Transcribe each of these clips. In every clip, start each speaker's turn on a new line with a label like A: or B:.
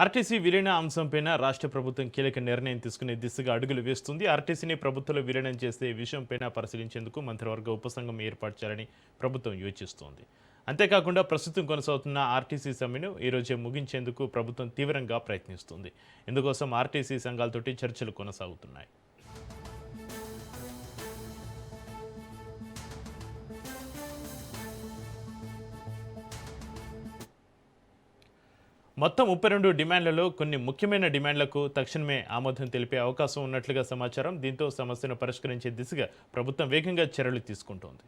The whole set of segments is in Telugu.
A: ఆర్టీసీ విలీన అంశంపైన రాష్ట్ర ప్రభుత్వం కీలక నిర్ణయం తీసుకునే దిశగా అడుగులు వేస్తుంది. ఆర్టీసీని ప్రభుత్వంలో విలీనం చేసే విషయంపైన పరిశీలించేందుకు మంత్రివర్గ ఉపసంఘం ఏర్పాటు చేయాలని ప్రభుత్వం యోచిస్తోంది. అంతేకాకుండా ప్రస్తుతం కొనసాగుతున్న ఆర్టీసీ సమ్మెను ఈరోజే ముగించేందుకు ప్రభుత్వం తీవ్రంగా ప్రయత్నిస్తుంది. ఇందుకోసం ఆర్టీసీ సంఘాలతోటి చర్చలు కొనసాగుతున్నాయి. మొత్తం 32 డిమాండ్లలో కొన్ని ముఖ్యమైన డిమాండ్లకు తక్షణమే ఆమోదం తెలిపే అవకాశం ఉన్నట్లుగా సమాచారం. దీంతో సమస్యను పరిష్కరించే దిశగా ప్రభుత్వం వేగంగా చర్యలు తీసుకుంటోంది.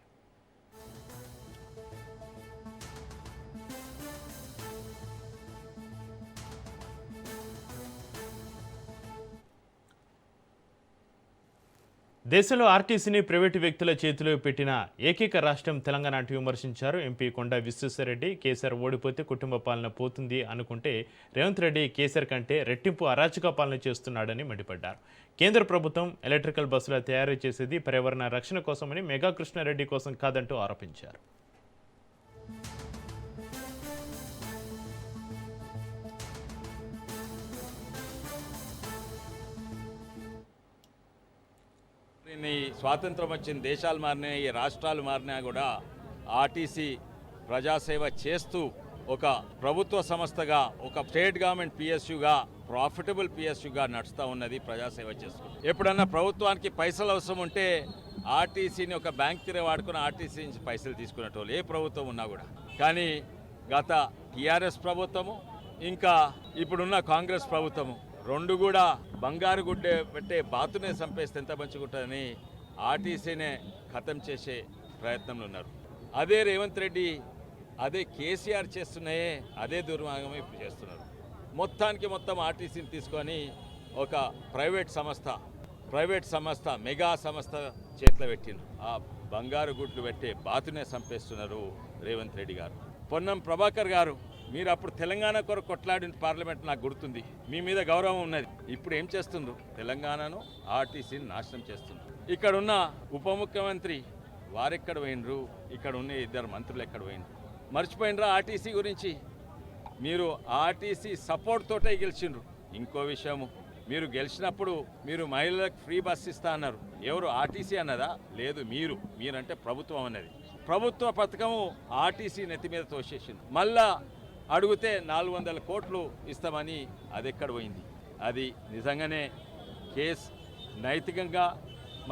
A: దేశంలో ఆర్టీసీని ప్రైవేటు వ్యక్తుల చేతిలో పెట్టిన ఏకైక రాష్ట్రం తెలంగాణ అంటూ విమర్శించారు. ఎంపీ కొండా విశ్వేశ్వరరెడ్డి కేసీఆర్ ఓడిపోతే కుటుంబ పాలన పోతుంది అనుకుంటే రేవంత్ రెడ్డి కేసీఆర్ కంటే రెట్టింపు అరాచక పాలన చేస్తున్నాడని మండిపడ్డారు. కేంద్ర ప్రభుత్వం ఎలక్ట్రికల్ బస్సుల తయారు చేసేది పర్యావరణ రక్షణ కోసమని, మెగా కృష్ణారెడ్డి కోసం కాదంటూ ఆరోపించారు.
B: స్వాతంత్రం వచ్చిన దేశాలు మారినాయి, రాష్ట్రాలు మారినా కూడా ఆర్టీసీ ప్రజాసేవ చేస్తూ ఒక ప్రభుత్వ సంస్థగా, ఒక స్టేట్ గవర్నమెంట్ పిఎస్యుగా, ప్రాఫిటబుల్ పిఎస్యుగా నడుస్తూ ఉన్నది, ప్రజాసేవ చేస్తూ. ఎప్పుడన్నా ప్రభుత్వానికి పైసలు అవసరం ఉంటే ఆర్టీసీని ఒక బ్యాంక్ తిరిగి వాడుకుని ఆర్టీసీ నుంచి పైసలు తీసుకునేటోళ్ళు ఏ ప్రభుత్వం ఉన్నా కూడా. కానీ గత టీఆర్ఎస్ ప్రభుత్వము ఇంకా ఇప్పుడున్న కాంగ్రెస్ ప్రభుత్వము రెండు కూడా బంగారు గుడ్డే పెట్టే బాతునే చంపేస్తే ఎంత మంచిగుంటుందని ఆర్టీసీనే ఖతం చేసే ప్రయత్నంలో ఉన్నారు. అదే రేవంత్ రెడ్డి, అదే కేసీఆర్ చేస్తున్నాయే అదే దుర్మార్గమే ఇప్పుడు చేస్తున్నారు. మొత్తానికి మొత్తం ఆర్టీసీని తీసుకొని ఒక ప్రైవేట్ సంస్థ మెగా సంస్థ చేతిలో పెట్టింది. ఆ బంగారు గుడ్లు పెట్టే బాతునే చంపేస్తున్నారు రేవంత్ రెడ్డి గారు. పొన్నం ప్రభాకర్ గారు, మీరు అప్పుడు తెలంగాణ కొరకు కొట్లాడిన పార్లమెంట్ నాకు గుర్తుంది, మీ మీద గౌరవం ఉన్నది. ఇప్పుడు ఏం చేస్తుండ్రు? తెలంగాణను ఆర్టీసీని నాశనం చేస్తుండ్రు. ఇక్కడ ఉన్న ఉప ముఖ్యమంత్రి వారెక్కడ పోయినరు, ఇక్కడ ఉన్న ఇద్దరు మంత్రులు ఎక్కడ పోయినరు? మర్చిపోయినరా ఆర్టీసీ గురించి? మీరు ఆర్టీసీ సపోర్ట్ తోటే గెలిచిండ్రు. ఇంకో విషయము, మీరు గెలిచినప్పుడు మీరు మహిళలకు ఫ్రీ బస్ ఇస్తా అన్నారు. ఎవరు? ఆర్టీసీ అన్నదా? లేదు, మీరంటే ప్రభుత్వం అన్నది. ప్రభుత్వ పథకము ఆర్టీసీ నెత్తి మీద తోసేసింది. మళ్ళా అడిగితే 400 కోట్లు ఇస్తామని అది ఎక్కడ పోయింది? అది నిజంగానే కేసు నైతికంగా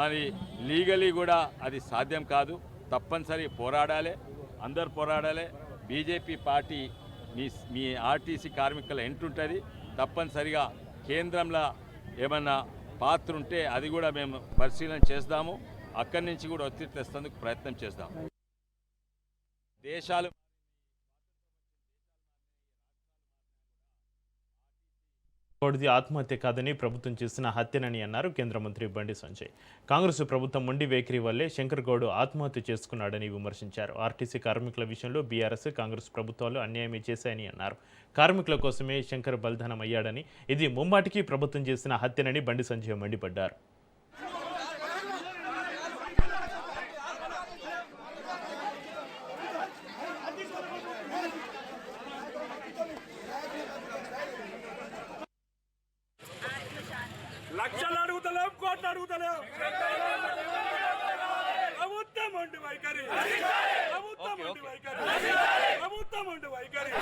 B: మరి లీగలీ కూడా అది సాధ్యం కాదు. తప్పనిసరి పోరాడాలి, అందరు పోరాడాలి. బీజేపీ పార్టీ మీ ఆర్టీసీ కార్మికుల ఎంటుంటుంది. తప్పనిసరిగా కేంద్రంలో ఏమన్నా పాత్ర ఉంటే అది కూడా మేము పరిశీలన చేస్తాము. అక్కడి నుంచి కూడా ఒత్తిడి తెస్తేందుకు ప్రయత్నం చేస్తాము. దేశాలు
A: కోడిది ఆత్మహత్య కాదని ప్రభుత్వం చేసిన హత్యనని అన్నారు కేంద్ర మంత్రి బండి సంజయ్. కాంగ్రెస్ ప్రభుత్వం మొండి వైఖరి వల్లే శంకర్ గౌడ్ ఆత్మహత్య చేసుకున్నాడని విమర్శించారు. ఆర్టీసీ కార్మికుల విషయంలో బీఆర్ఎస్, కాంగ్రెస్ ప్రభుత్వాలు అన్యాయమే చేశాయని అన్నారు. కార్మికుల కోసమే శంకర్ బలిదానం అయ్యాడని, ఇది ముమ్మాటికి ప్రభుత్వం చేసిన హత్యనని బండి సంజయ్ మండిపడ్డారు.
C: లక్షలు అడుగుతలేం, కోట్లు అడుగుతలేం. ప్రభుత్వం ఉండి వైఖరి, ప్రభుత్వం ఉండి వైఖరి.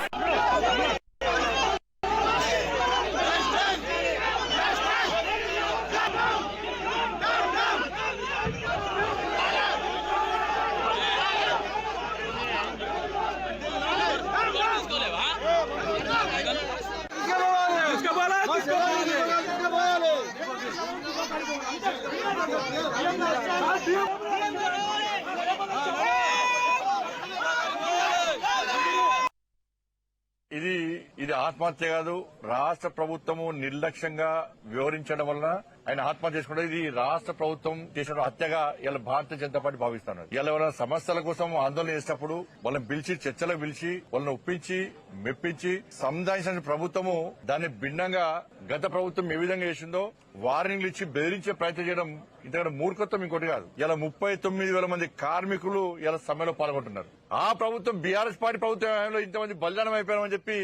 D: ఇది ఆత్మహత్య కాదు. రాష్ట్ర ప్రభుత్వము నిర్లక్ష్యంగా వివరించడం వలన ఆయన ఆత్మహత్య చేసుకుంటే ఇది రాష్ట్ర ప్రభుత్వం చేసిన హత్యగా ఇలా భారతీయ జనతా పార్టీ భావిస్తున్నారు. ఇలా ఎవరైనా సమస్యల కోసం ఆందోళన చేసినప్పుడు వాళ్ళని పిలిచి చర్చలకు పిలిచి వాళ్ళని ఒప్పించి మెప్పించి సంధానించిన ప్రభుత్వము దాన్ని భిన్నంగా గత ప్రభుత్వం ఏ విధంగా చేసిందో వార్నింగ్లు ఇచ్చి బెదిరించే ప్రయత్నం చేయడం ఇంతకంటే మూర్ఖత్వం ఇంకోటి కాదు. ఇలా 39,000 మంది కార్మికులు ఇలా సమ్మెలో పాల్గొంటున్నారు. ఆ ప్రభుత్వం బీఆర్ఎస్ పార్టీ ప్రభుత్వం ఇంతమంది బలిదానం అయిపోయామని చెప్పి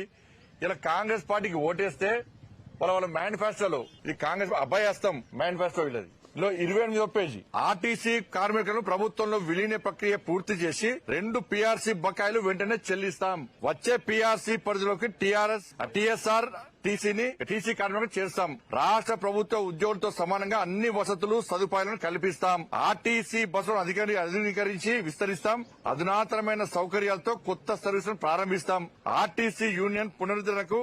D: ఇలా కాంగ్రెస్ పార్టీకి ఓటేస్తే వాళ్ళ మేనిఫెస్టోలో ఇది కాంగ్రెస్ అభయహస్తం మేనిఫెస్టో వీళ్ళది 28వ పేజీ ఆర్టీసీ కార్మికులను ప్రభుత్వంలో విలీన ప్రక్రియ పూర్తి చేసి 2 పీఆర్సీ బకాయిలు వెంటనే చెల్లిస్తాం. వచ్చే పీఆర్సీ పరిధిలోకి టీఎస్ఆర్ టీసీ కార్మికులకు చేస్తాం. రాష్ట్ర ప్రభుత్వ ఉద్యోగులతో సమానంగా అన్ని వసతులు సదుపాయాలను కల్పిస్తాం. ఆర్టీసీ బస్సులను అధునీకరించి విస్తరిస్తాం. అధునాతనమైన సౌకర్యాలతో కొత్త సర్వీసులను ప్రారంభిస్తాం. ఆర్టీసీ యూనియన్ పునరుద్ధరణకు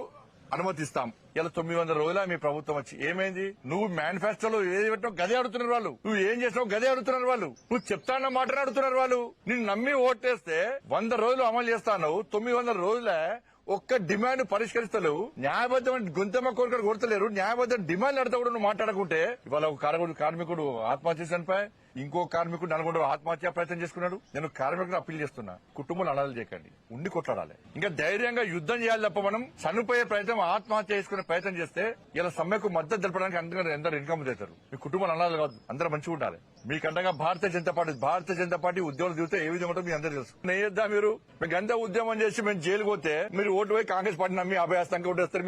D: అనుమతిస్తాం. ఇలా 900 రోజుల మీ ప్రభుత్వం వచ్చి ఏమైంది? నువ్వు మేనిఫెస్టోలో ఏది పెట్టినావు గదే అడుగుతున్నారు వాళ్ళు. నువ్వు ఏం చేసినావు గదే అడుగుతున్నారు వాళ్ళు. నువ్వు చెప్తాన్న మాటనే అడుగుతున్నారు వాళ్ళు. నిన్ను నమ్మి ఓటేస్తే 100 రోజులు అమలు చేస్తాను. 900 రోజులే ఒక్క డిమాండ్ పరిష్కరిస్తలేవు. న్యాయబద్ధమైన గొంతమ్మ కోరికలు కొడతలేరు. న్యాయబద్ధమైన డిమాండ్ అడితే కూడా నువ్వు మాట్లాడకుంటే ఇవాళ ఒక కార్మికుడు ఆత్మహత్య చనిపోయి ఇంకో కార్మికుడు నల్గొండ ఆత్మహత్య ప్రయత్నం చేసుకున్నాడు. నేను కార్మికులను అప్పీల్ చేస్తున్నా, కుటుంబాలు అనాలు చేయకండి, ఉండి కొట్లాడాలి. ఇంకా ధైర్యంగా యుద్ధం చేయాలి తప్ప మనం చనిపోయే ప్రయత్నం ఆత్మహత్య చేసుకునే ప్రయత్నం చేస్తే ఇలా సమ్మెకు మద్దతు తెలపడానికి అందరూ ఇన్కమ్ చేస్తారు. మీ కుటుంబాలు అనాలి కాదు, అందరూ మంచిగా ఉండాలి. మీకండగా భారతీయ జనతా పార్టీ ఉద్యోగులు దిగితే ఏ విధంగా ఉంటుందో మీ అందరూ తెలుసు. నేద్దా మీరు మీకు అంతా ఉద్యమం చేసి మేము జైలు పోతే మీరు ఓటు పోయి కాంగ్రెస్ పార్టీ నమ్మి అభయహస్తంగా ఓటేస్తారు.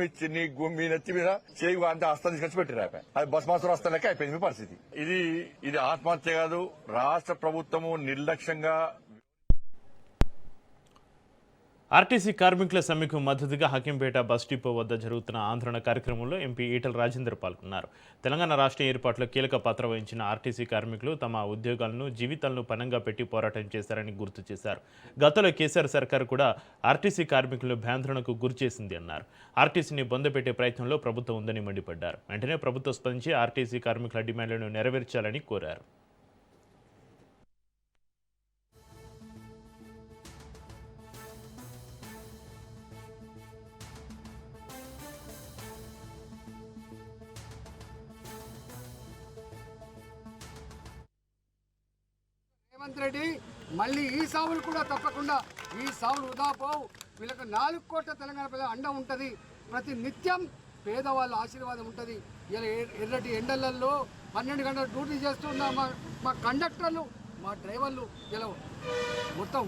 D: మీ నెత్తి మీద చేయి అంతా హస్తం తీసుకొచ్చి పెట్టారు. అది బస్ మాస్టర్ హస్తం లెక్క అయిపోయింది మీ పరిస్థితి. ఇది ఆత్మహత్య కాదు, రాష్ట్ర ప్రభుత్వము నిర్లక్ష్యంగా.
A: ఆర్టీసీ కార్మికుల సమ్మెకు మద్దతుగా హకీంపేట బస్ డిపో వద్ద జరుగుతున్న ఆందోళన కార్యక్రమంలో ఎంపీ ఈటల రాజేందర్ పాల్గొన్నారు. తెలంగాణ రాష్ట్ర ఏర్పాటులో కీలక పాత్ర వహించిన ఆర్టీసీ కార్మికులు తమ ఉద్యోగాలను జీవితాలను పణంగా పెట్టి పోరాటం చేశారని గుర్తు చేశారు. గతంలో కేసీఆర్ సర్కారు కూడా ఆర్టీసీ కార్మికులను భ్యాందోళనకు గురిచేసింది అన్నారు. ఆర్టీసీని బొందపెట్టే ప్రయత్నంలో ప్రభుత్వం ఉందని మండిపడ్డారు. వెంటనే ప్రభుత్వం స్పందించి ఆర్టీసీ కార్మికుల డిమాండ్లను నెరవేర్చాలని కోరారు.
E: రేవంత్ రెడ్డి మళ్ళీ ఈ సావులు కూడా తప్పకుండా ఈ సావులు వృధా పోవు. వీళ్ళకి 4 కోట్ల తెలంగాణ ప్రజల అండ ఉంటుంది. ప్రతి నిత్యం పేదవాళ్ళ ఆశీర్వాదం ఉంటుంది. ఇలా ఎర్రటి ఎండలలో 12 గంటలు డ్యూటీ చేస్తున్న మా కండక్టర్లు, మా డ్రైవర్లు ఇలా మొత్తం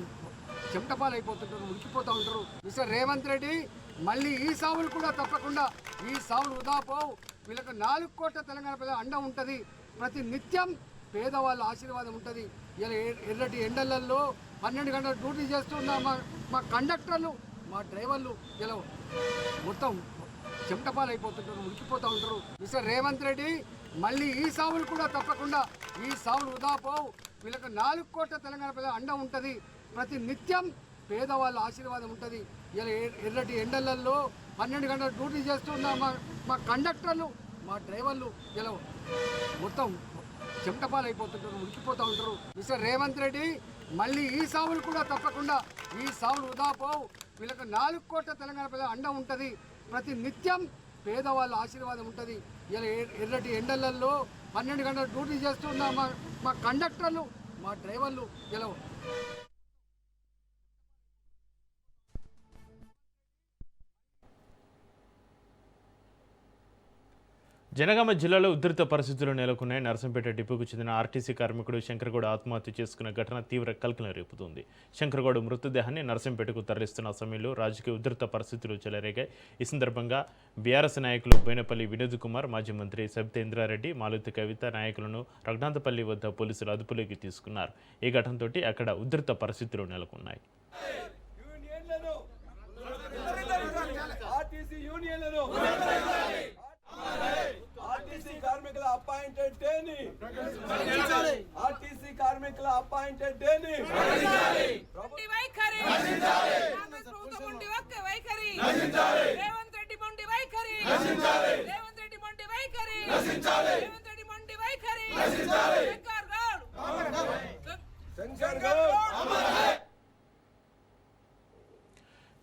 E: చెమటపాలైపోతుంటారు, ఉడికిపోతూ ఉంటారు. మిస్టర్ రేవంత్ రెడ్డి మళ్ళీ ఈ సావులు కూడా తప్పకుండా ఈ సావులు వృధా పోవు. వీళ్ళకి 4 కోట్ల తెలంగాణ ప్రజల అండ ఉంటుంది. ప్రతి నిత్యం పేదవాళ్ళ ఆశీర్వాదం ఉంటుంది. ఇలా ఎర్రటి ఎండలలో 12 గంటలు డ్యూటీ చేస్తున్న మా కండక్టర్లు, మా డ్రైవర్లు ఇలా మొత్తం చెమటపాలైపోతుంటారు, ఉడికిపోతూ ఉంటారు. మిస్టర్ రేవంత్ రెడ్డి మళ్ళీ ఈ సావులు కూడా తప్పకుండా ఈ సావులు వృధా పోవు. వీళ్ళకి 4 కోట్ల తెలంగాణ ప్రజల అండ ఉంటుంది. ప్రతి నిత్యం పేదవాళ్ళ ఆశీర్వాదం ఉంటుంది. ఇలా ఎర్రటి ఎండలలో 12 గంటలు డ్యూటీ చేస్తున్న మా కండక్టర్లు, మా డ్రైవర్లు ఇలా మొత్తం చెమటపాలైపోతుంటారు, ఉడికిపోతూ ఉంటారు. మిస్టర్ రేవంత్ రెడ్డి మళ్ళీ ఈ సావులు కూడా తప్పకుండా ఈ సావులు వృధా పోవు. వీళ్ళకి 4 కోట్ల తెలంగాణ ప్రజల అండ ఉంటుంది. ప్రతి నిత్యం పేదవాళ్ళ ఆశీర్వాదం ఉంటుంది. ఇలా ఎర్రటి ఎండలలో 12 గంటలు డ్యూటీ చేస్తున్న మా కండక్టర్లు, మా డ్రైవర్లు ఇలా
A: జనగామ జిల్లాలో ఉధృత పరిస్థితులు నెలకొన్నాయి. నరసంపేట డిపోకు చెందిన ఆర్టీసీ కార్మికుడు శంకర్గౌడ్ ఆత్మహత్య చేసుకున్న ఘటన తీవ్ర కలకలం రేపుతోంది. శంకర్గౌడ్ మృతదేహాన్ని నరసంపేటకు తరలిస్తున్న సమయంలో రాజకీయ ఉధృత పరిస్థితులు చెలరేగాయి. ఈ సందర్భంగా బీఆర్ఎస్ నాయకులు బోయినపల్లి వినోద్ కుమార్, మాజీ మంత్రి సబితా ఇంద్రారెడ్డి, మాలతి కవిత నాయకులను రఘునాథపల్లి వద్ద పోలీసులు అదుపులోకి తీసుకున్నారు. ఈ ఘటనతో అక్కడ ఉధృత పరిస్థితులు నెలకొన్నాయి.
F: ఆర్టీసీ కార్మికుల అపాయింటెడ్ డేని ఆర్టీసీ కార్మికుల అపాయింటెడ్ డేని
G: వైఖరి కాంగ్రెస్ ప్రభుత్వం ఉండి ఒక్క వైఖరి రేవంత్ రెడ్డి మొండి వైఖరి రేవంత్ రెడ్డి మొండి వైఖరి రేవంత్ రెడ్డి మొండి వైఖరి శంకర్ గౌడ్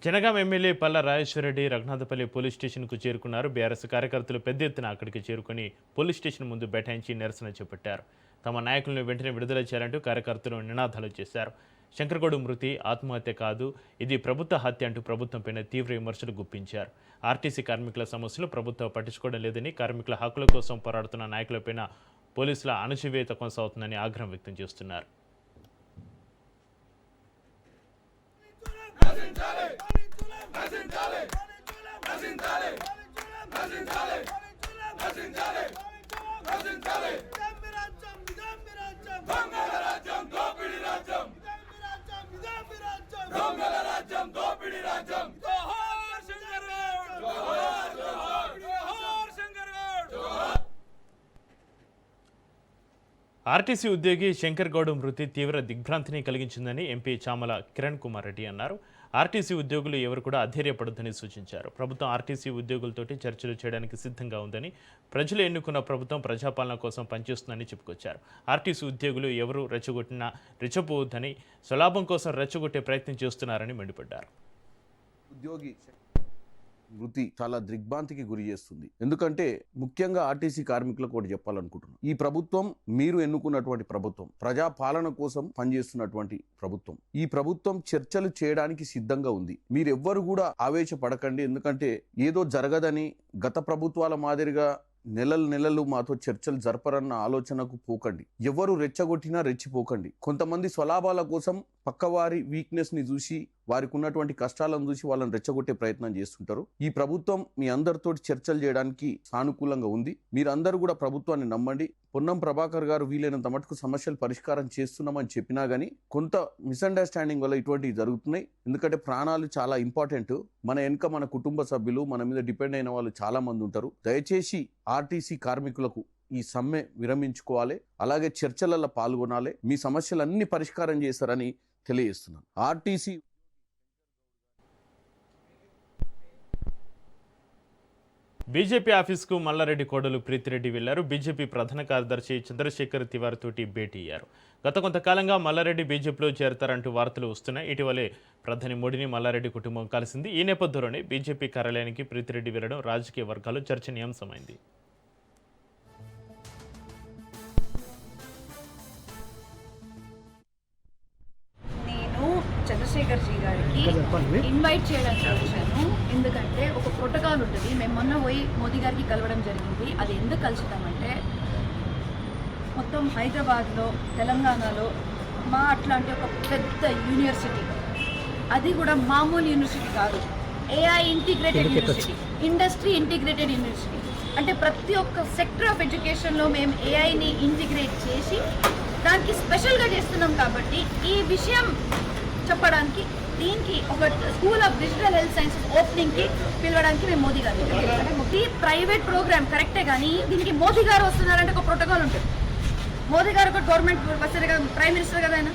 A: జనగాం ఎమ్మెల్యే పల్లా రాజేశ్వరరెడ్డి రఘునాథపల్లి పోలీస్ స్టేషన్కు చేరుకున్నారు. బీఆర్ఎస్ కార్యకర్తలు పెద్ద ఎత్తున అక్కడికి చేరుకుని పోలీస్ స్టేషన్ ముందు బైఠాయించి నిరసన చేపట్టారు. తమ నాయకులను వెంటనే విడుదల చేయాలంటూ కార్యకర్తలు నినాదాలు చేశారు. శంకర్గౌడ్ మృతి ఆత్మహత్య కాదు, ఇది ప్రభుత్వ హత్య అంటూ ప్రభుత్వంపైన తీవ్ర విమర్శలు గుప్పించారు. ఆర్టీసీ కార్మికుల సమస్యలు ప్రభుత్వం పట్టించుకోవడం లేదని, కార్మికుల హక్కుల కోసం పోరాడుతున్న నాయకులపైన పోలీసుల అణచివేత కొనసాగుతుందని ఆగ్రహం వ్యక్తం చేస్తున్నారు. ఆర్టీసీ ఉద్యోగి శంకర్ గౌడ్ మృతి తీవ్ర దిగ్భ్రాంతిని కలిగించిందని ఎంపీ చామల కిరణ్ కుమార్ రెడ్డి అన్నారు. ఆర్టీసీ ఉద్యోగులు ఎవరు కూడా అధైర్యపడొద్దని సూచించారు. ప్రభుత్వం ఆర్టీసీ ఉద్యోగులతోటి చర్చలు చేయడానికి సిద్ధంగా ఉందని, ప్రజలు ఎన్నుకున్న ప్రభుత్వం ప్రజాపాలన కోసం పనిచేస్తుందని చెప్పుకొచ్చారు. ఆర్టీసీ ఉద్యోగులు ఎవరు రెచ్చగొట్టినా రెచ్చపోవద్దని, స్వలాభం కోసం రెచ్చగొట్టే ప్రయత్నం చేస్తున్నారని మండిపడ్డారు.
H: ఉద్యోగి మృతి చాలా దిగ్భ్రాంతికి గురి చేస్తుంది. ఎందుకంటే ముఖ్యంగా ఆర్టీసీ కార్మికులకు ఒకటి చెప్పాలనుకుంటున్నాను. ఈ ప్రభుత్వం మీరు ఎన్నుకున్నటువంటి ప్రభుత్వం, ప్రజా పాలన కోసం పనిచేస్తున్నటువంటి ప్రభుత్వం. ఈ ప్రభుత్వం చర్చలు చేయడానికి సిద్ధంగా ఉంది. మీరెవ్వరు కూడా ఆవేశపడకండి. ఎందుకంటే ఏదో జరగదని గత ప్రభుత్వాల మాదిరిగా నెలలు మాతో చర్చలు జరపరన్న ఆలోచనకు పోకండి. ఎవరు రెచ్చగొట్టినా రెచ్చిపోకండి. కొంతమంది స్వలాభాల కోసం పక్కవారి వీక్నెస్ ని చూసి, వారికి ఉన్నటువంటి కష్టాలను చూసి వాళ్ళని రెచ్చగొట్టే ప్రయత్నం చేస్తుంటారు. ఈ ప్రభుత్వం మీ అందరితో చర్చలు చేయడానికి సానుకూలంగా ఉంది. మీరందరూ కూడా ప్రభుత్వాన్ని నమ్మండి. పొన్నం ప్రభాకర్ గారు వీలైనంత మటుకు సమస్యలు పరిష్కారం చేస్తున్నామని చెప్పినా గానీ కొంత మిస్అండర్స్టాండింగ్ వల్ల ఇటువంటివి జరుగుతున్నాయి. ఎందుకంటే ప్రాణాలు చాలా ఇంపార్టెంట్. మన వెనుక మన కుటుంబ సభ్యులు, మన మీద డిపెండ్ అయిన వాళ్ళు చాలా మంది ఉంటారు. దయచేసి ఆర్టీసీ కార్మికులకు ఈ సమ్మె విరమించుకోవాలి, అలాగే చర్చలలో పాల్గొనాలి. మీ సమస్యలన్నీ పరిష్కారం చేస్తారని తెలియజేస్తున్నాను. ఆర్టీసీ
A: బీజేపీ ఆఫీస్కు మల్లారెడ్డి కోడలు ప్రీతిరెడ్డి వెళ్లారు. బీజేపీ ప్రధాన కార్యదర్శి చంద్రశేఖర్ తివార్ తోటి భేటీ అయ్యారు. గత కొంతకాలంగా మల్లారెడ్డి బీజేపీలో చేరతారంటూ వార్తలు వస్తున్నాయి. ఇటీవలే ప్రధాని మోడీని మల్లారెడ్డి కుటుంబం కలిసింది. ఈ నేపథ్యంలోనే బీజేపీ కార్యాలయానికి ప్రీతిరెడ్డి వెళ్లడం రాజకీయ వర్గాల్లో చర్చనీయాంశమైంది.
I: చంద్రశేఖర్ జీ గారికి ఇన్వైట్ చేయడానికి వచ్చాను. ఎందుకంటే ఒక ప్రోటోకాల్ ఉంటుంది. మేము మొన్న పోయి మోదీ గారికి కలవడం జరిగింది. అది ఎందుకు కలుసుతామంటే మొత్తం హైదరాబాద్లో, తెలంగాణలో మా అట్లాంటి ఒక పెద్ద యూనివర్సిటీ, అది కూడా మామూలు యూనివర్సిటీ కాదు, AI integrated university, industry integrated university. అంటే ప్రతి ఒక్క సెక్టర్ ఆఫ్ ఎడ్యుకేషన్లో మేము ఏఐని ఇంటిగ్రేట్ చేసి దానికి స్పెషల్గా చేస్తున్నాం. కాబట్టి ఈ విషయం చెప్పడానికి, దీనికి ఒక school of digital health sciences ఓపెనింగ్కి పిలవడానికి మేము మోదీ గారు ఈ ప్రైవేట్ ప్రోగ్రామ్ కరెక్టే, కానీ దీనికి మోదీ గారు వస్తున్నారంటే ఒక ప్రోటోకాల్ ఉంటుంది. మోదీ గారు ఒక గవర్నమెంట్ వస్తారు కదా, ప్రైమ్ మినిస్టర్ కదా ఆయన.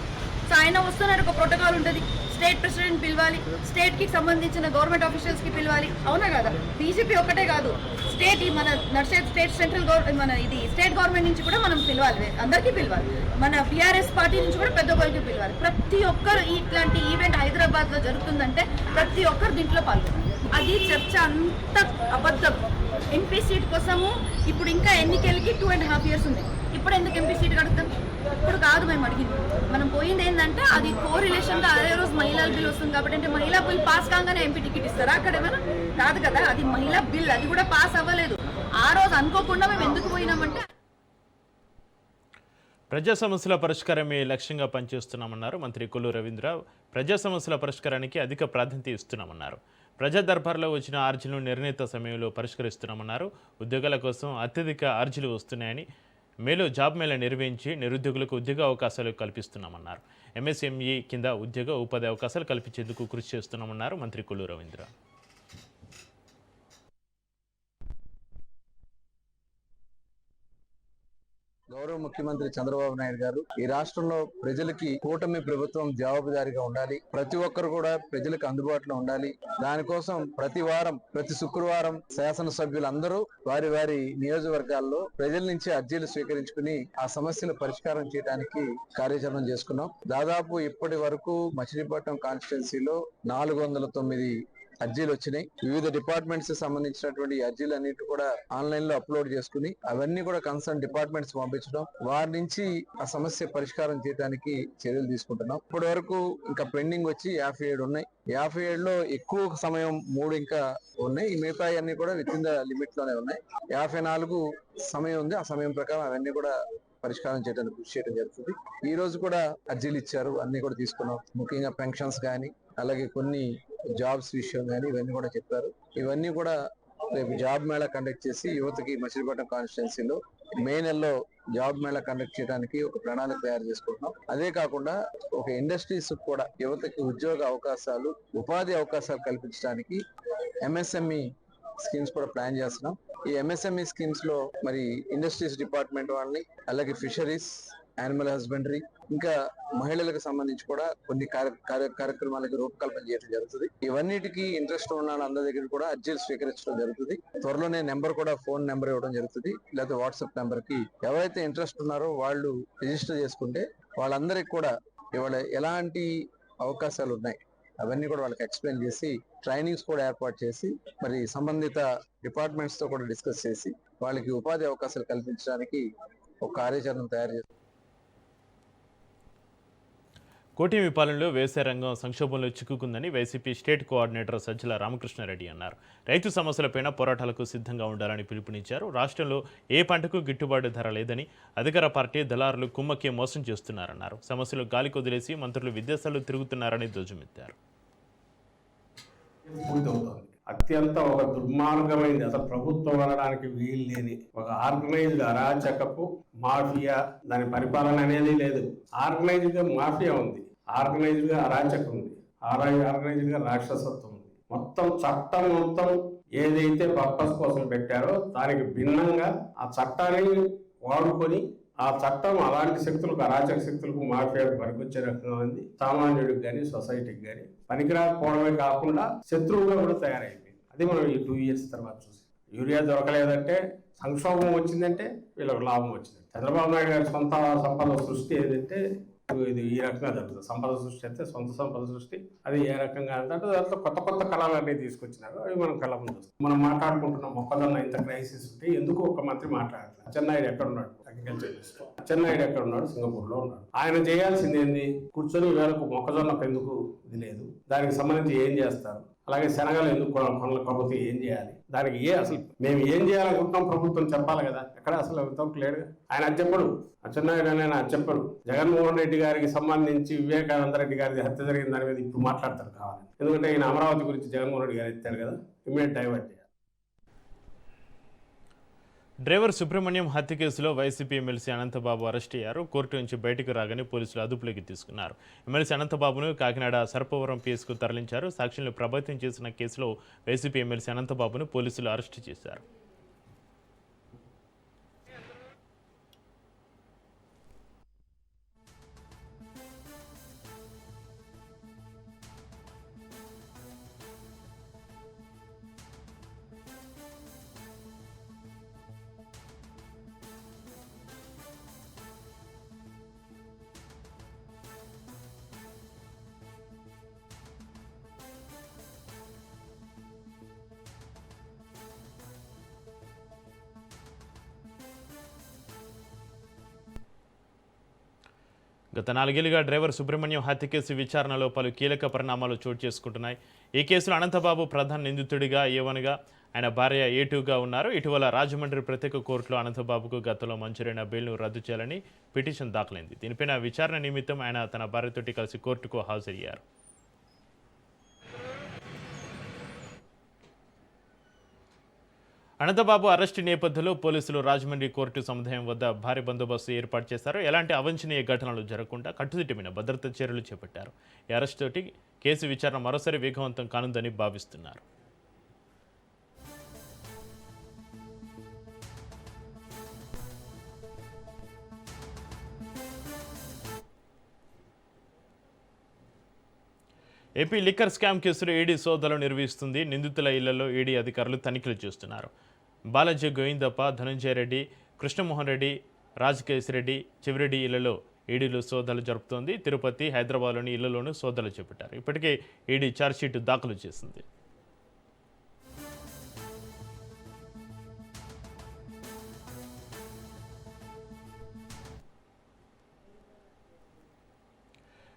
I: సో ఆయన వస్తున్నారు, ఒక ప్రోటోకాల్ ఉంటుంది. స్టేట్ ప్రెసిడెంట్ పిలవాలి, స్టేట్కి సంబంధించిన గవర్నమెంట్ ఆఫీషియల్స్కి పిలవాలి, అవునా కదా. బీజేపీ ఒకటే కాదు, స్టేట్ మన నడిచే స్టేట్ సెంట్రల్ మన ఇది స్టేట్ గవర్నమెంట్ నుంచి కూడా మనం పిలవాలి, అందరికీ పిలవాలి. మన టీఆర్ఎస్ పార్టీ నుంచి కూడా పెద్ద ఒక్కరికి పిలవాలి. ప్రతి ఒక్కరు ఇట్లాంటి ఈవెంట్ హైదరాబాద్లో జరుగుతుందంటే ప్రతి ఒక్కరు దీంట్లో పాల్గొనాలి. అది చర్చ అంత అబద్ధం. ఎంపీ సీట్ కోసము ఇప్పుడు ఇంకా ఎన్నికలకి 2.5 years ఉంది. ఇప్పుడు ఎందుకు ఎంపీ సీట్ అడుగుతాం? ఇప్పుడు కాదు మేము అడిగింది. మనం పోయింది ఏంటంటే అది కోరిలేషన్గా అదే రోజు మహిళా బిల్ వస్తుంది కాబట్టి, అంటే మహిళా బిల్ పాస్ కాగానే ఎంపీ టికెట్ ఇస్తారా? అక్కడ ఏమైనా కాదు కదా, అది మహిళా బిల్, అది కూడా పాస్ అవ్వలేదు. ఆ రోజు అనుకోకుండా మేము ఎందుకు పోయినామంటే
A: ప్రజా సమస్యల పరిష్కారమే లక్ష్యంగా పనిచేస్తున్నామన్నారు మంత్రి కొల్లు రవీంద్ర. ప్రజా సమస్యల పరిష్కారానికి అధిక ప్రాధాన్యత ఇస్తున్నామన్నారు. ప్రజా దర్బార్లో వచ్చిన అర్జీలను నిర్ణీత సమయంలో పరిష్కరిస్తున్నామన్నారు. ఉద్యోగాల కోసం అత్యధిక అర్జీలు వస్తున్నాయని, మేలో జాబ్ మేళ నిర్వహించి నిరుద్యోగులకు ఉద్యోగ అవకాశాలు కల్పిస్తున్నామన్నారు. ఎంఎస్ఎంఈ కింద ఉద్యోగ ఉపాధి అవకాశాలు కల్పించేందుకు కృషి చేస్తున్నామన్నారు మంత్రి కొల్లు రవీంద్ర.
J: గౌరవ ముఖ్యమంత్రి చంద్రబాబు నాయుడు గారు ఈ రాష్ట్రంలో ప్రజలకి కూటమి ప్రభుత్వం జవాబుదారీగా ఉండాలి, ప్రతి ఒక్కరు కూడా ప్రజలకు అందుబాటులో ఉండాలి. దానికోసం ప్రతి వారం, ప్రతి శుక్రవారం శాసనసభ్యులందరూ వారి వారి నియోజకవర్గాల్లో ప్రజల నుంచి అర్జీలు స్వీకరించుకుని ఆ సమస్యలు పరిష్కారం చేయడానికి కార్యాచరణ చేసుకున్నాం. దాదాపు ఇప్పటి వరకు మచిలీపట్నం కాన్స్టిట్యున్సీలో 409 అర్జీలు వచ్చినాయి. వివిధ డిపార్ట్మెంట్స్ సంబంధించినటువంటి అర్జీలు అన్నిటి కూడా ఆన్లైన్ లో అప్లోడ్ చేసుకుని అవన్నీ కూడా కన్సర్న్ డిపార్ట్మెంట్స్ పంపించడం, వారి నుంచి ఆ సమస్య పరిష్కారం చేయడానికి చర్యలు తీసుకుంటున్నాం. ఇప్పటి వరకు ఇంకా పెండింగ్ వచ్చి 57 ఉన్నాయి. 57లో ఎక్కువ సమయం 3 ఇంకా ఉన్నాయి. ఈ మిగతా అన్ని కూడా విత్ ఇన్ ద లిమిట్ లోనే ఉన్నాయి. 54 సమయం ఉంది. ఆ సమయం ప్రకారం అవన్నీ కూడా పరిష్కారం చేయడానికి కృషి చేయడం జరుగుతుంది. ఈ రోజు కూడా అర్జీలు ఇచ్చారు, అన్ని కూడా తీసుకున్నాం. ముఖ్యంగా పెన్షన్స్ కానీ, అలాగే కొన్ని జాబ్స్ విషయం కానీ ఇవన్నీ కూడా చెప్పారు. ఇవన్నీ కూడా రేపు జాబ్ మేళా కండక్ట్ చేసి యువతకి మచిలీపట్నం కాన్స్టిట్యున్సీలో మే నెలలో జాబ్ మేళా కండక్ట్ చేయడానికి ఒక ప్రణాళిక తయారు చేసుకుంటున్నాం. అదే కాకుండా ఒక ఇండస్ట్రీస్ కూడా యువతకి ఉద్యోగ అవకాశాలు, ఉపాధి అవకాశాలు కల్పించడానికి MSME స్కీమ్స్ కూడా ప్లాన్ చేస్తున్నాం. ఈ MSME స్కీమ్స్ లో మరి ఇండస్ట్రీస్ డిపార్ట్మెంట్ వాళ్ళని, అలాగే ఫిషరీస్, యానిమల్ హస్బెండరీ, ఇంకా మహిళలకు సంబంధించి కూడా కొన్ని కార్యక్రమాలకు రూపకల్పన చేయడం జరుగుతుంది. ఇవన్నిటికీ ఇంట్రెస్ట్ ఉన్న వాళ్ళందరి దగ్గర కూడా అర్జీలు స్వీకరించడం జరుగుతుంది. త్వరలోనే నెంబర్ కూడా, ఫోన్ నెంబర్ ఇవ్వడం జరుగుతుంది, లేకపోతే వాట్సాప్ నెంబర్ కి ఎవరైతే ఇంట్రెస్ట్ ఉన్నారో వాళ్ళు రిజిస్టర్ చేసుకుంటే వాళ్ళందరికీ కూడా ఇవాళ ఎలాంటి అవకాశాలు ఉన్నాయి అవన్నీ కూడా వాళ్ళకి ఎక్స్ప్లెయిన్ చేసి ట్రైనింగ్స్ కూడా ఏర్పాటు చేసి మరి సంబంధిత డిపార్ట్మెంట్స్ తో కూడా డిస్కస్ చేసి వాళ్ళకి ఉపాధి అవకాశాలు కల్పించడానికి ఒక కార్యాచరణ తయారు చేస్తారు.
A: కూటమి పాలనలో వ్యవసాయ రంగం సంక్షోభంలో చిక్కుకుందని YCP state coordinator Sajjala Ramakrishna Reddy అన్నారు. రైతు సమస్యలపైన పోరాటాలకు సిద్ధంగా ఉండాలని పిలుపునిచ్చారు. రాష్ట్రంలో ఏ పంటకు గిట్టుబాటు ధర లేదని, అధికార పార్టీ దళారులు కుమ్మక్కి మోసం చేస్తున్నారన్నారు. సమస్యలు గాలి కొదిలేసి మంత్రులు విదేశాల్లో తిరుగుతున్నారని ధ్వజమెత్తారు.
K: అత్యంత ఒక దుర్మార్గమైంది, అసలు ప్రభుత్వం అనడానికి వీలు లేని ఒక ఆర్గనైజ్డ్ అరాచకపు మాఫియా. దాని పరిపాలన అనేది లేదు. ఆర్గనైజ్డ్ గా మాఫియా ఉంది, ఆర్గనైజ్డ్ గా అరాచకం ఉంది, ఆర్గనైజ్డ్ గా రాక్షసత్వం ఉంది. మొత్తం చట్టం మొత్తం ఏదైతే పర్పస్ కోసం పెట్టారో దానికి భిన్నంగా ఆ చట్టాన్ని వాడుకొని ఆ చట్టం అలాంటి శక్తులకు, అరాచక శక్తులకు, మాఫియాకు పనికొచ్చే రకంగా ఉంది. సామాన్యుడికి కానీ సొసైటీకి కానీ పనికిరాకపోవడమే కాకుండా శత్రువుగా కూడా తయారైంది. అది మనం ఈ 2 years తర్వాత చూసి, యూరియా దొరకలేదంటే, సంక్షోభం వచ్చిందంటే వీళ్ళకి లాభం వచ్చింది. చంద్రబాబు నాయుడు గారి సొంత సంపద సృష్టి ఏదంటే ఇది ఈ రకంగా జరుగుతుంది. సంపద సృష్టి అయితే సొంత సంపద సృష్టి, అది ఏ రకంగా అంటే దాంట్లో కొత్త కొత్త కళలన్నీ తీసుకొచ్చినారు. అవి మనం కళ ముందు చూస్తాం. మనం మాట్లాడుకుంటున్నాం మొక్కజొన్న ఇంత క్రైసిస్ ఉంటే ఎందుకు ఒక మంత్రి మాట్లాడట్లేదు. అచ్చెన్నాయుడు ఎక్కడ ఉన్నాడు? అగ్రికల్చర్ మినిస్టర్ అచ్చెన్నాయుడు ఎక్కడ ఉన్నాడు? సింగపూర్ లో ఉన్నాడు. ఆయన చేయాల్సింది ఏంది? కూర్చొని వేలకు మొక్కజొన్నకు ఎందుకు ఇది లేదు, దానికి సంబంధించి ఏం చేస్తారు, అలాగే శనగలు ఎందుకు కొనకపోతే ఏం చేయాలి, దానికి అసలు మేము ఏం చేయాలనుకుంటున్నాం ప్రభుత్వం చెప్పాలి కదా. ఎక్కడ అసలు ఎంతవరకు లేడు. ఆయన అది చెప్పడు. అచ్చెన్నాయుడు అని ఆయన అది చెప్పడు. జగన్మోహన్ రెడ్డి గారికి సంబంధించి వివేకానంద రెడ్డి గారి హత్య జరిగిన దాని మీద ఇప్పుడు మాట్లాడతారు కావాలి. ఎందుకంటే ఈయన అమరావతి గురించి జగన్మోహన్ రెడ్డి గారు ఎత్తాడు కదా, ఇమీడియట్ డైవర్ట్ చేయాలి.
A: డ్రైవర్ సుబ్రహ్మణ్యం హత్య కేసులో వైసీపీ ఎమ్మెల్సీ అనంతబాబు అరెస్ట్ అయ్యారు. కోర్టు నుంచి బయటకు రాగానే పోలీసులు అదుపులోకి తీసుకున్నారు. ఎమ్మెల్సీ అనంతబాబును కాకినాడ సర్పవరం పిఎస్కు తరలించారు. సాక్షులను ప్రభావితం చేసిన కేసులో వైసీపీ ఎమ్మెల్సీ అనంతబాబును పోలీసులు అరెస్టు చేశారు. గత 4 ఏళ్లుగా డ్రైవర్ సుబ్రహ్మణ్యం హత్య కేసు విచారణలో పలు కీలక పరిణామాలు చోటు చేసుకుంటున్నాయి. ఈ కేసులో అనంతబాబు ప్రధాన నిందితుడిగా A1గా, ఆయన భార్య A2గా ఉన్నారు. ఇటీవల రాజమండ్రి ప్రత్యేక కోర్టులో అనంతబాబుకు గతంలో మంజూరైన బెయిల్ను రద్దు చేయాలని పిటిషన్ దాఖలైంది. దీనిపైన విచారణ నిమిత్తం ఆయన తన భార్యతోటి కలిసి కోర్టుకు హాజరయ్యారు. అనంతబాబు అరెస్టు నేపథ్యంలో పోలీసులు రాజమండ్రి కోర్టు సముదాయం వద్ద భారీ బందోబస్తు ఏర్పాటు చేశారు. ఎలాంటి అవాంఛనీయ ఘటనలు జరగకుండా కట్టుదిట్టమైన భద్రతా చర్యలు చేపట్టారు. ఈ అరెస్టు తోటి కేసు విచారణ మరోసారి వేగవంతం కానుందని భావిస్తున్నారు. ఏపీ లిక్కర్ స్కామ్ కేసులో ఈడీ సోదాలు నిర్వహిస్తుంది. నిందితుల ఇళ్లలో ఈడీ అధికారులు తనిఖీలు చేస్తున్నారు. బాలాజీ గోవిందప్ప, ధనంజయ రెడ్డి, కృష్ణమోహన్ రెడ్డి, రాజకేశ్ రెడ్డి, చివరెడ్డి ఇళ్లలో ఈడీలు సోదాలు జరుపుతోంది. తిరుపతి, హైదరాబాద్లోని ఇళ్లలోనూ సోదాలు చేపట్టారు. ఇప్పటికే ఈడీ ఛార్జ్షీట్ దాఖలు చేసింది.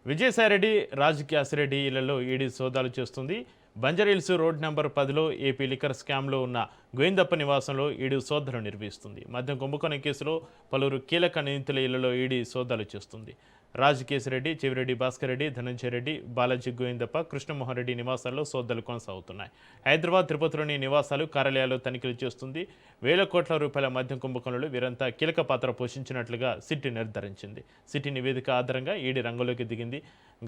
A: విజయసాయిరెడ్డి, రాజకేశరెడ్డి ఇళ్లలో ఈడీ సోదాలు చేస్తుంది. బంజారాహిల్స్ రోడ్ నెంబర్ 10లో ఏపీ లిక్కర్ స్కామ్లో ఉన్న గోవిందప్ప నివాసంలో ఈడీ సోదాలు నిర్వహిస్తుంది. మద్యం కుంభకోణం కేసులో పలువురు కీలక నిందితుల ఇళ్లలో ఈడీ సోదాలు చేస్తుంది. రాజకేశిరెడ్డి, చెవిరెడ్డి భాస్కర్ రెడ్డి, ధనంజయ రెడ్డి, బాలాజీ గోవిందప్ప, కృష్ణమోహన్ రెడ్డి నివాసాల్లో సోదాలు కొనసాగుతున్నాయి. హైదరాబాద్, తిరుపతిలోని నివాసాలు, కార్యాలయాల్లో తనిఖీలు చేస్తుంది. వేల కోట్ల రూపాయల మద్యం కుంభకోణంలో వీరంతా కీలక పాత్ర పోషించినట్లుగా సిట్ నిర్ధారించింది. సిట్ నివేదిక ఆధారంగా ఈడీ రంగంలోకి దిగింది.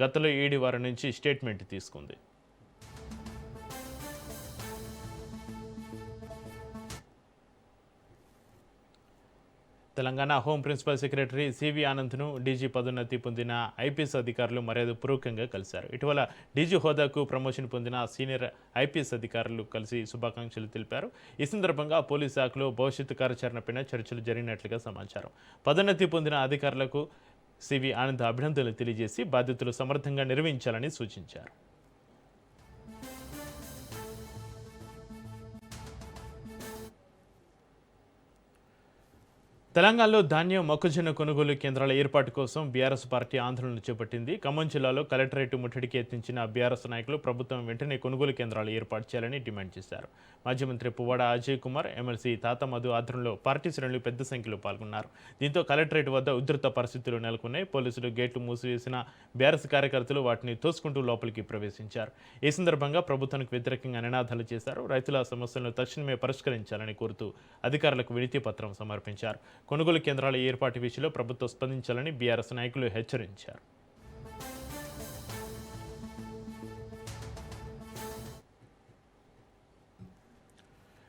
A: గతంలో ఈడీ వారి నుంచి స్టేట్మెంట్ తీసుకుంది. Telangana home principal secretary CV ఆనంద్ను డీజీ పదోన్నతి పొందిన ఐపీఎస్ అధికారులు మర్యాదపూర్వకంగా కలిశారు. ఇటీవల డీజీ హోదాకు ప్రమోషన్ పొందిన సీనియర్ ఐపీఎస్ అధికారులు కలిసి శుభాకాంక్షలు తెలిపారు. ఈ సందర్భంగా పోలీస్ శాఖలో భవిష్యత్తు కార్యాచరణపై చర్చలు జరిగినట్లుగా సమాచారం. పదోన్నతి పొందిన అధికారులకు సివి ఆనంద్ అభినందనలు తెలియజేసి బాధ్యతలు సమర్థంగా నిర్వహించాలని సూచించారు. తెలంగాణలో ధాన్యం, మొక్కజొన్న కొనుగోలు కేంద్రాల ఏర్పాటు కోసం బీఆర్ఎస్ పార్టీ ఆందోళన చేపట్టింది. ఖమ్మం జిల్లాలో కలెక్టరేట్ ముట్టడికి యత్నించిన బీఆర్ఎస్ నాయకులు ప్రభుత్వం వెంటనే కొనుగోలు కేంద్రాలు ఏర్పాటు చేయాలని డిమాండ్ చేశారు. మాజీ మంత్రి పువ్వాడ అజయ్ కుమార్, ఎమ్మెల్సీ తాత మధు ఆధ్వర్యంలో పార్టీ శ్రేణులు పెద్ద సంఖ్యలో పాల్గొన్నారు. దీంతో కలెక్టరేట్ వద్ద ఉధృత పరిస్థితులు నెలకొన్నాయి. పోలీసులు గేట్లు మూసివేసిన బీఆర్ఎస్ కార్యకర్తలు వాటిని తోసుకుంటూ లోపలికి ప్రవేశించారు. ఈ సందర్భంగా ప్రభుత్వానికి వ్యతిరేకంగా నినాదాలు చేశారు. రైతుల సమస్యలను తక్షణమే పరిష్కరించాలని కోరుతూ అధికారులకు వినతి పత్రం సమర్పించారు. కొనుగోలు కేంద్రాల ఏర్పాటు విషయంలో ప్రభుత్వం స్పందించాలని బీఆర్ఎస్ నాయకులు హెచ్చరించారు.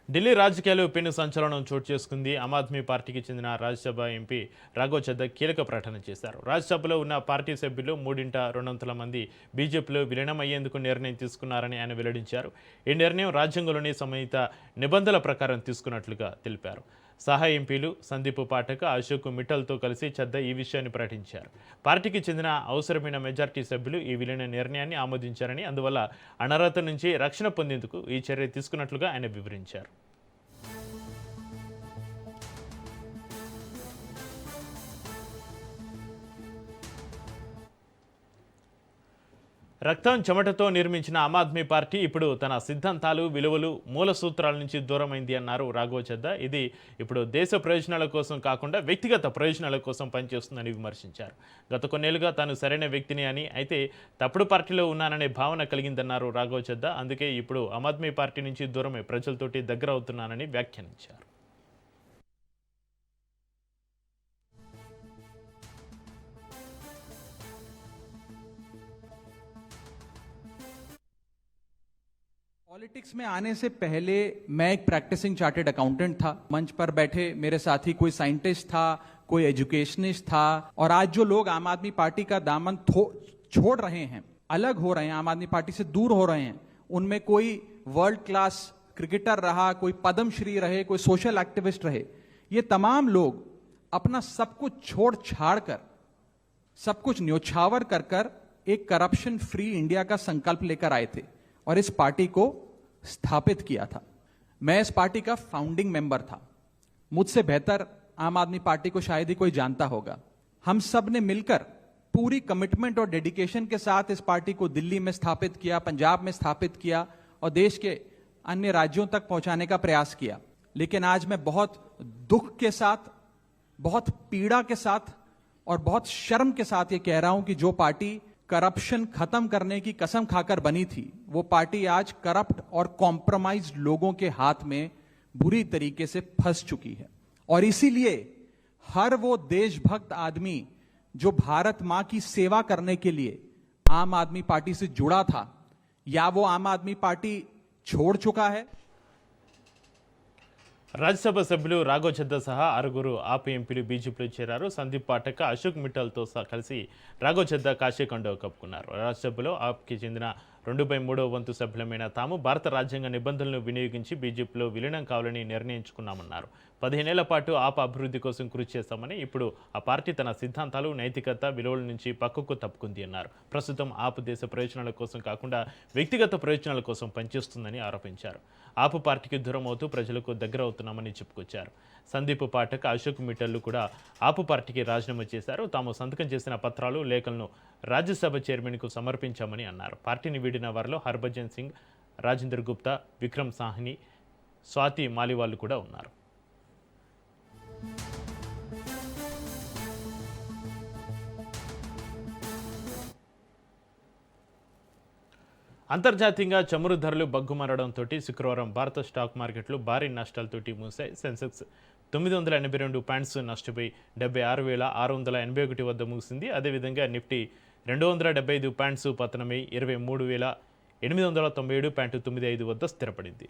A: ఢిల్లీ రాజకీయాలు పెను సంచలనం చోటు చేసుకుంది. ఆమ్ ఆద్మీ పార్టీకి చెందిన రాజ్యసభ ఎంపీ రాఘవ్ చద్దా కీలక ప్రకటన చేశారు. రాజ్యసభలో ఉన్న పార్టీ సభ్యులు 3/2 మంది బీజేపీలో విలీనమయ్యేందుకు నిర్ణయం తీసుకున్నారని ఆయన వెల్లడించారు. ఈ నిర్ణయం రాజ్యాంగంలోని సంబంధిత నిబంధనల ప్రకారం తీసుకున్నట్లుగా తెలిపారు. సహా ఎంపీలు సందీప్ పాఠక్, అశోక్ మిట్టల్తో కలిసి చద్దా ఈ విషయాన్ని ప్రకటించారు. పార్టీకి చెందిన అవసరమైన మెజార్టీ సభ్యులు ఈ విలీన నిర్ణయాన్ని ఆమోదించారని, అందువల్ల అనర్హత నుంచి రక్షణ పొందేందుకు ఈ చర్య తీసుకున్నట్లుగా ఆయన వివరించారు. రక్తం, చెమటతో నిర్మించిన ఆమ్ ఆద్మీ పార్టీ ఇప్పుడు తన సిద్ధాంతాలు, విలువలు, మూల సూత్రాల నుంచి దూరమైంది అన్నారు రాఘవ్ చద్దా. ఇది ఇప్పుడు దేశ ప్రయోజనాల కోసం కాకుండా వ్యక్తిగత ప్రయోజనాల కోసం పనిచేస్తుందని విమర్శించారు. గత కొన్నేళ్లుగా తాను సరైన వ్యక్తిని అని, అయితే తప్పుడు పార్టీలో ఉన్నాననే భావన కలిగిందన్నారు రాఘవ్ చద్దా. అందుకే ఇప్పుడు ఆమ్ ఆద్మీ పార్టీ నుంచి దూరమై ప్రజలతోటి దగ్గర అవుతున్నానని వ్యాఖ్యానించారు.
L: पॉलिटिक्स में आने से पहले मैं एक प्रैक्टिसिंग चार्टर्ड अकाउंटेंट था. मंच पर बैठे मेरे साथी कोई साइंटिस्ट था, कोई एजुकेशनिस्ट था, और आज जो लोग आम आदमी पार्टी का दामन छोड़ रहे हैं, अलग हो रहे हैं, आम आदमी पार्टी से दूर हो रहे हैं, उनमें कोई वर्ल्ड क्लास क्रिकेटर रहा, कोई पद्मश्री रहे, कोई सोशल एक्टिविस्ट रहे, ये तमाम लोग अपना सब कुछ छोड़ छाड़ कर, सब कुछ न्योछावर कर कर एक करप्शन फ्री इंडिया का संकल्प लेकर आए थे और इस पार्टी को स्थापित किया था. मैं इस पार्टी का फाउंडिंग मेंबर था. मुझसे बेहतर आम आदमी पार्टी को शायद ही कोई जानता होगा. हम सब ने मिलकर पूरी कमिटमेंट और डेडिकेशन के साथ इस पार्टी को दिल्ली में स्थापित किया, पंजाब में स्थापित किया और देश के अन्य राज्यों तक पहुंचाने का प्रयास किया. लेकिन आज मैं बहुत दुख के साथ, बहुत पीड़ा के साथ और बहुत शर्म के साथ ये कह रहा हूं कि जो पार्टी करप्शन खत्म करने की कसम खाकर बनी थी, वो पार्टी आज करप्ट और कॉम्प्रोमाइज्ड लोगों के हाथ में बुरी तरीके से फंस चुकी है. और इसीलिए हर वो देशभक्त आदमी जो भारत मां की सेवा करने के लिए आम आदमी पार्टी से जुड़ा था, या वो आम आदमी पार्टी छोड़ चुका है.
A: రాజ్యసభ సభ్యులు రాఘవ్ చద్దా సహా 6 ఆప్ ఎంపీలు బీజేపీలో చేరారు. సందీప్ పాఠక్, అశోక్ మిట్టల్తో కలిసి రాఘవ్ చద్దా కాషాయ కండువా కప్పుకున్నారు. రాజ్యసభలో ఆప్కి చెందిన 2/3 వంతు సభ్యులమైన తాము భారత రాజ్యాంగ నిబంధనలను వినియోగించి బీజేపీలో విలీనం కావాలని నిర్ణయించుకున్నామన్నారు. 15 ఏళ్ల పాటు ఆప్ అభివృద్ధి కోసం కృషి చేస్తామని, ఇప్పుడు ఆ పార్టీ తన సిద్ధాంతాలు, నైతికత, విలువల నుంచి పక్కకు తప్పుకుంది అన్నారు. ప్రస్తుతం ఆప్ దేశ ప్రయోజనాల కోసం కాకుండా వ్యక్తిగత ప్రయోజనాల కోసం పనిచేస్తుందని ఆరోపించారు. ఆప్ పార్టీకి దూరం అవుతూ ప్రజలకు దగ్గర అవుతున్నామని చెప్పుకొచ్చారు. సందీప్ పాఠక్, అశోక్ మిట్టల్లు కూడా ఆప్ పార్టీకి రాజీనామా చేశారు. తాము సంతకం చేసిన పత్రాలు, లేఖలను రాజ్యసభ చైర్మన్కు సమర్పించామని అన్నారు. పార్టీని వీడిన వారిలో హర్భజన్ సింగ్, రాజేందర్ గుప్తా, విక్రమ్ సాహ్ని, స్వాతి మాలివాల్ కూడా ఉన్నారు. అంతర్జాతీయంగా చమురు ధరలు బగ్గుమారడంతో శుక్రవారం భారత స్టాక్ మార్కెట్లు భారీ నష్టాలతోటి మూసాయి. సెన్సెక్స్ 982 పాయింట్స్ నష్టపోయి 76,681 వద్ద ముగిసింది. అదేవిధంగా నిఫ్టీ 275 పాయింట్స్ పతనమై 23,897.95 వద్ద స్థిరపడింది.